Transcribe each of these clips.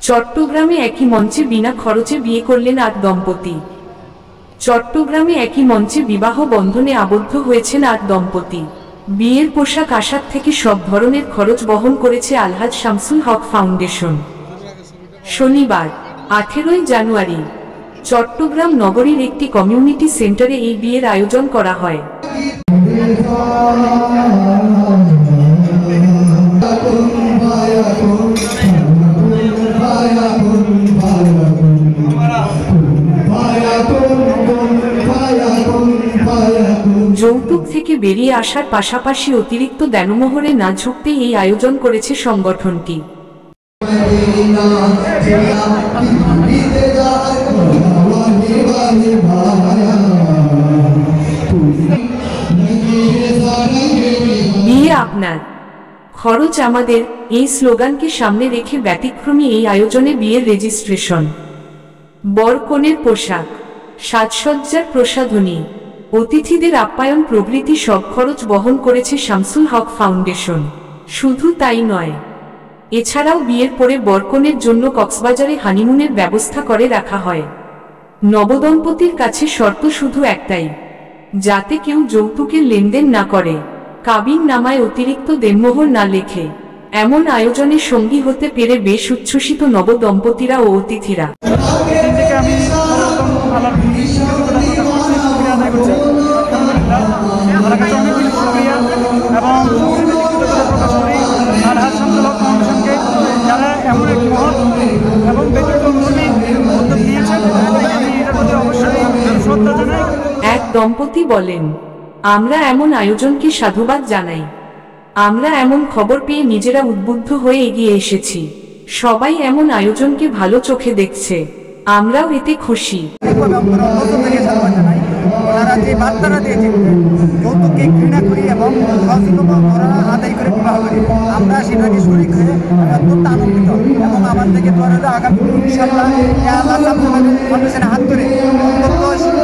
চট্টগ্রামে একই মঞ্চে বিনা খরচে বিয়ে করলেন ৮ দম্পতি। চট্টগ্রামে একই মঞ্চে বিবাহ বন্ধনে আবদ্ধ হয়েছেন ৮ দম্পতি। বিয়ের পোশাক আশাক থেকে সব ধরনের খরচ বহন করেছে আলহাজ শামসুল হক ফাউন্ডেশন। শনিবার 18 জানুয়ারি চট্টগ্রাম নগরীর একটি কমিউনিটি সেন্টারে এই বিয়ের আয়োজন করা হয়। যৌতুক থেকে বেরিয়ে আসার পাশাপাশি অতিরিক্ত দেনমোহরে না ঝুঁকতে এই আয়োজন করেছে সংগঠনটি। বিয়ে আপনার, খরচ আমাদের, এই স্লোগানকে সামনে রেখে ব্যতিক্রমী এই আয়োজনে বিয়ের রেজিস্ট্রেশন, বর কনের পোশাক, সাজসজ্জার প্রসাধনী, অতিথিদের আপ্যায়ন প্রভৃতি সব খরচ বহন করেছে শামসুল হক ফাউন্ডেশন। শুধু তাই নয়, এছাড়াও বিয়ের পরে বরকনের জন্য কক্সবাজারে হানিমুনের ব্যবস্থা করে রাখা হয়। নবদম্পতির কাছে শর্ত শুধু একটাই, যাতে কেউ যৌতুকের লেনদেন না করে, কাবিন নামায় অতিরিক্ত দেনমোহর না লেখে। এমন আয়োজনে সঙ্গী হতে পেরে বেশ উচ্ছ্বসিত নবদম্পতিরা ও অতিথিরা। এক দম্পতি বলেন, আমরা এমন আয়োজনকে সাধুবাদ জানাই। আমরা এমন খবর পেয়ে নিজেরা উদ্বুদ্ধ হয়ে এগিয়ে এসেছি। সবাই এমন আয়োজনকে ভালো চোখে দেখছে, আমরাও এতে খুশি। যৌতুককে ঘৃণা করি এবং আদায় করে বিবাহ করি, আমরা সেটাকে শরীক হয়ে অত্যন্ত আনন্দিত এবং আমার থেকে আগামী ইনশাআল্লাহ ফাউন্ডেশনের হাত ধরে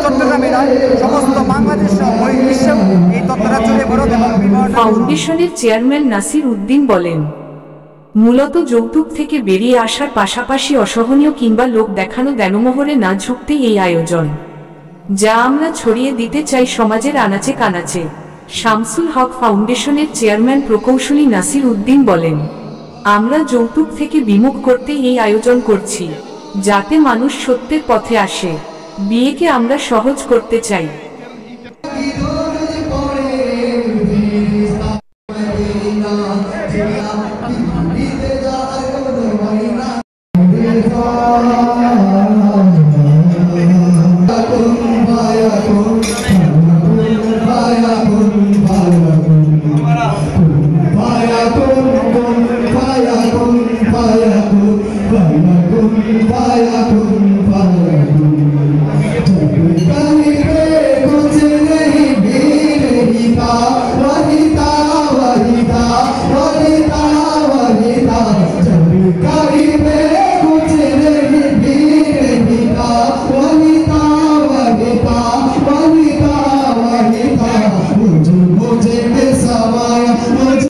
চট্টগ্রামের সমস্ত বাংলাদেশ সহ বিশ্বেও এই তত্ত্বটা চলে বড় এবং ফাউন্ডেশনের চেয়ারম্যান নাসির উদ্দিন বলেন, মূলত যৌতুক থেকে বেরিয়ে আসার পাশাপাশি অসহনীয় কিংবা লোক দেখানো দেনমোহরে না ঝুঁকতে এই আয়োজন, যা আমরা ছড়িয়ে দিতে চাই সমাজের আনাচে কানাচে। শামসুল হক ফাউন্ডেশনের চেয়ারম্যান প্রকৌশলী নাসির উদ্দিন বলেন, আমরা যৌতুক থেকে বিমুখ করতে এই আয়োজন করছি, যাতে মানুষ সত্যের পথে আসে। বিয়েকে আমরা সহজ করতে চাই।